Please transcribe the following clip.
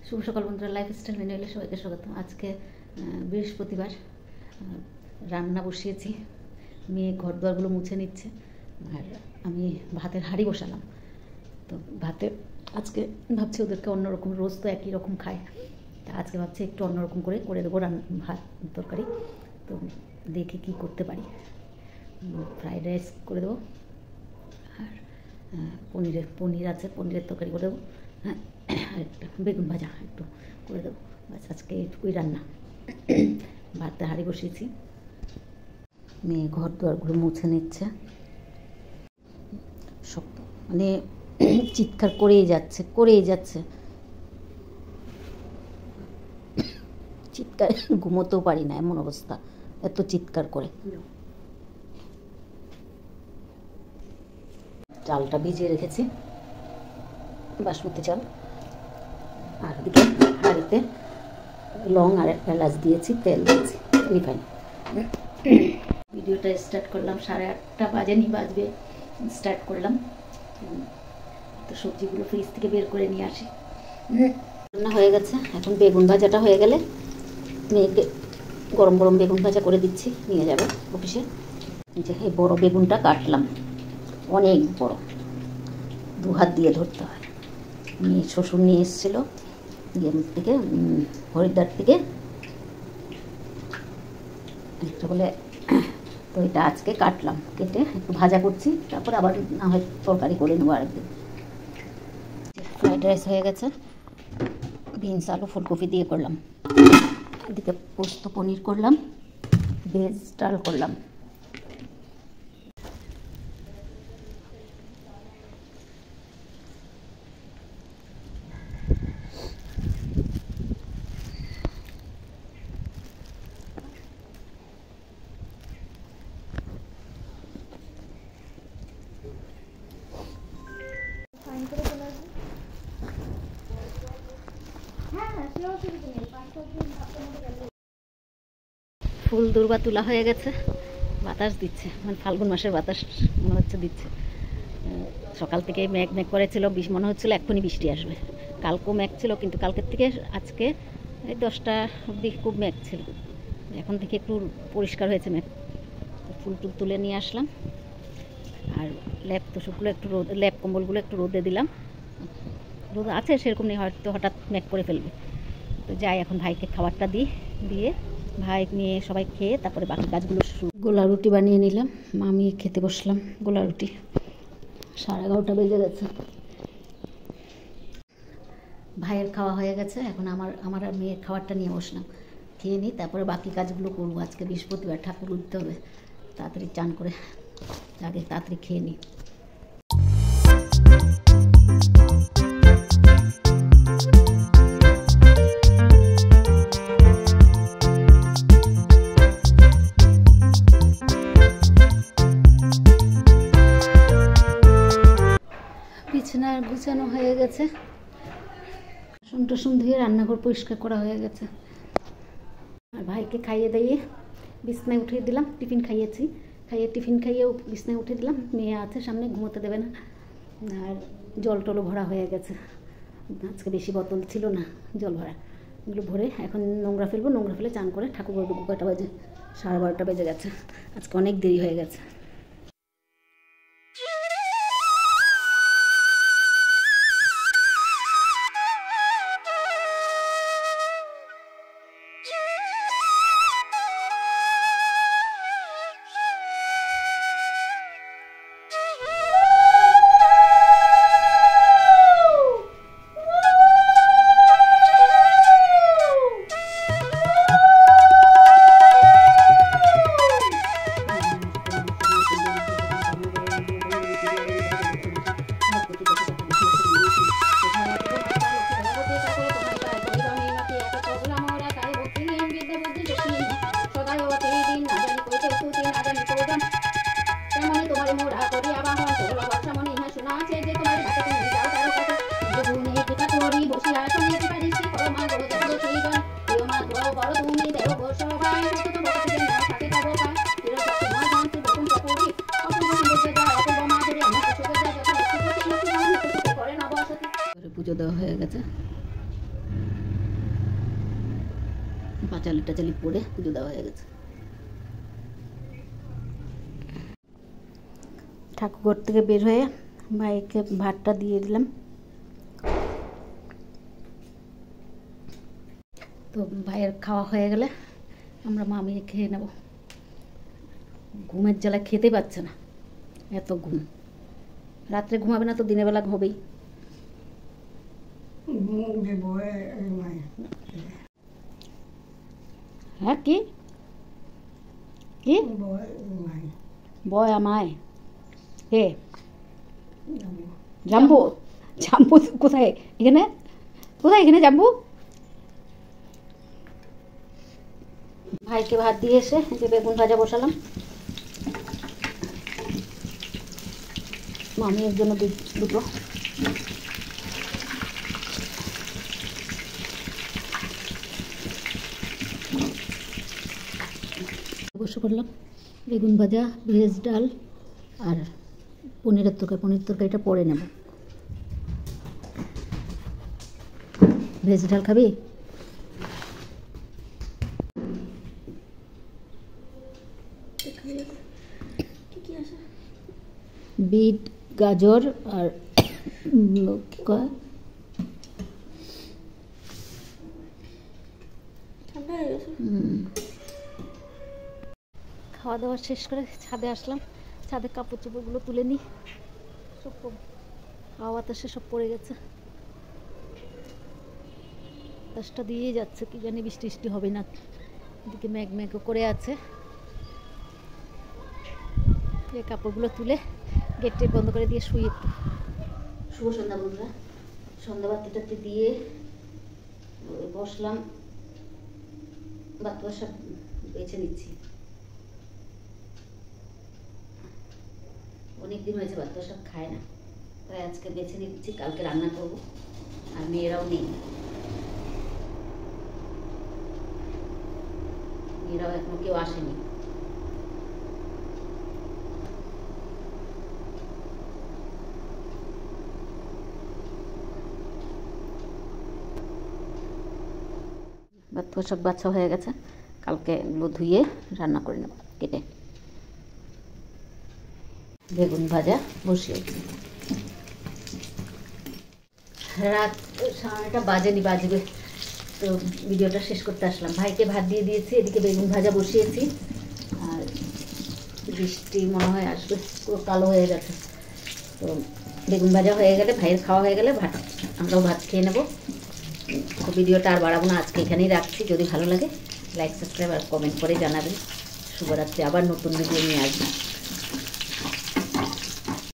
শুভ সকাল বন্ধুরা, লাইফস্টাইল ম্যানুয়ালে সবাইকে স্বাগতম। আজকে বৃহস্পতিবার, রান্না বসিয়েছি। মেয়ে ঘর দুয়ারগুলো মুছে নিচ্ছে আর আমি ভাতের হাঁড়ি বসালাম। তো ভাতে আজকে ভাবছি ওদেরকে অন্যরকম, রোজ তো একই রকম খায়, তা আজকে ভাবছি একটু অন্যরকম করে দেবো ভাত তরকারি। তো দেখি কি করতে পারি। ফ্রাইড রাইস করে দেবো আর পনির আছে, পনিরের তরকারি করে দেবো, আর একটা বেগুন ভাজা একটু করে দেবো। বাস আজকে এইটুকুই রান্না। ভাতটা হাঁড়ি বসিয়েছি। মেয়ে ঘর দুয়ারগুলো মুছে নিচ্ছে। সব মানে চিৎকার করেই যাচ্ছে চিৎকার, ঘুমোতেও পারি না, এমন অবস্থা, এত চিৎকার করে। চালটা ভিজিয়ে রেখেছি, বাসমতি চাল। আর দিকে হাঁড়িতে লং আর এলাচ দিয়েছি, তেল দিয়েছি, রিফাইন। ভিডিওটা স্টার্ট করলাম 8:30 বাজেনি, বাজবে স্টার্ট করলাম। তো সবজিগুলো ফ্রিজ থেকে বের করে নিয়ে আসি। রান্না হয়ে গেছে। এখন বেগুন ভাজাটা হয়ে গেলে মেয়েকে গরম গরম বেগুন ভাজা করে দিচ্ছি, নিয়ে যাবে অফিসে। যে এই বড় বেগুনটা কাটলাম, অনেক বড়, 2 হাত দিয়ে ধরতে হয়। মেয়ে শ্বশুর নিয়ে এসেছিলো থেকে, হরিদ্বার থেকে, একটা বলে। তো এটা আজকে কাটলাম, কেটে একটু ভাজা করছি, তারপর আবার না হয় তরকারি করে নেবো আরেকদিন। ফ্রাইড রাইস হয়ে গেছে, বিনস আলু ফুলকপি দিয়ে করলাম। এদিকে পোস্ত পনির করলাম, ভেজ ডাল করলাম। ফুল দুর্বা তোলা হয়ে গেছে, বাতাস দিচ্ছে, মানে ফাল্গুন মাসের বাতাস মনে হচ্ছে দিচ্ছে। সকাল থেকে মেঘ করেছিল, মনে হচ্ছিল এক্ষুনি বৃষ্টি আসবে। কালকেও মেঘ ছিল, কিন্তু কালকের থেকে আজকে এই 10টা অবধি খুব মেঘ ছিল। এখন থেকে একটু পরিষ্কার হয়েছে মেঘ। ফুল টুল তুলে নিয়ে আসলাম। আর ল্যাপ তোষকগুলো একটু ল্যাপ কম্বলগুলো একটু রোদে দিলাম। রোদ আছে সেরকম নেই, হয়তো হঠাৎ মেঘ করে ফেলবে। তো যাই, এখন ভাইকে খাবারটা দিয়ে ভাই নিয়ে সবাই খেয়ে তারপরে বাকি কাজগুলো গোলা রুটি বানিয়ে নিলাম। আমি খেতে বসলাম গোলা রুটি। 11:30 বেজে গেছে। ভাইয়ের খাওয়া হয়ে গেছে, এখন আমার আর মেয়ের খাবারটা নিয়ে বসলাম। খেয়ে নিই, তারপরে বাকি কাজগুলো করবো। আজকে বৃহস্পতিবার, ঠাকুর উঠতে হবে, তাড়াতাড়ি চান করে আগে তাড়াতাড়ি খেয়ে নিই। বিছানা গুছানো হয়ে গেছে, বাসন ধুয়ে রান্নাঘর পরিষ্কার করা হয়ে গেছে। আর ভাইকে খাইয়ে দিয়ে বিছনায় উঠিয়ে দিলাম। টিফিন খাইয়েছি, টিফিন খাইয়েও বিছনায় উঠিয়ে দিলাম। মেয়ে আছে সামনে, ঘুমোতে দেবে না। আর জল টলও ভরা হয়ে গেছে। আজকে বেশি বোতল ছিল না জল ভরা, এগুলো ভরে এখন নোংরা ফেলবো। নোংরা ফেলে চান করে ঠাকুর করবো। কয়টা বাজে? 12:30 বেজে গেছে। আজকে অনেক দেরি হয়ে গেছে। পাঁচালি টাচালি পরে পুজো দেওয়া হয়ে গেছে। ঠাকুরঘর থেকে বের হয়ে ভাইকে ভাতটা দিয়ে দিলাম। তো ভাইয়ের খাওয়া হয়ে গেলে আমরা মামি খেয়ে নেব। ঘুমের জ্বালায় খেতে পাচ্ছে না, এত ঘুম। রাত্রে ঘুমাবে না তো দিনের বেলা ঘুমাবেই। হ্যাঁ কি কি বয় আমায় কে? জাম্বু? জাম্বু কোথায়? এখানে কোথায়? এখানে জাম্বু? ভাইকে ভাত দিয়ে এসে যে বেগুন ভাজা বসালাম। মামির জন্য দুটো। বসে করলাম বেগুন ভাজা, ভেজ ডাল আর পনিরের তরকারি। পনির তরকারিটা পরে নেব। ভেজ ডাল খাবি? বিট, গাজর আর কি কয় খাওয়া দাওয়া শেষ করে ছাদে আসলাম। ছাদে কাপড় চোপড়গুলো তুলে নিই, সব হাওয়া বাতাসে সব পড়ে গেছে। বাতাসটা দিয়ে যাচ্ছে, কি জানি বৃষ্টি বৃষ্টি হবে না। এদিকে মেঘ মেঘ করে আছে। এই কাপড়গুলো তুলে গেট টেট বন্ধ করে দিয়ে শুয়ে। শুভ সন্ধ্যা বন্ধুরা। সন্ধ্যা বাতিটাতে দিয়ে বসলাম, বাচ্চা সব বেছে নিচ্ছি। অনেকদিন হয়েছে বাচ্চা সব খায় না, তাই আজকে বেছে নিচ্ছি। কালকে রান্না করব। আর মেয়েরাও নেই, মেয়েরাও এখনো কেউ আসেনি। বাচ্চা সব বাচ্চা হয়ে গেছে, কালকে এগুলো ধুয়ে রান্না করে নেব কেটে। বেগুন ভাজা বসিয়েছি। রাত 9:30 বাজেনি, বাজবে। তো ভিডিওটা শেষ করতে আসলাম। ভাইকে ভাত দিয়ে দিয়েছি, এদিকে বেগুন ভাজা বসিয়েছি। আর বৃষ্টি মনে হয় আসবে, পুরো কালো হয়ে গেছে। তো বেগুন ভাজা হয়ে গেলে, ভাইয়ের খাওয়া হয়ে গেলে আমরাও ভাত খেয়ে নেব। তো ভিডিওটা আর বাড়াবো না, আজকে এখানেই রাখছি। যদি ভালো লাগে লাইক, সাবস্ক্রাইব আর কমেন্ট করে জানাবেন। শুভরাত্রি। আবার নতুন ভিডিও নিয়ে আসবেন।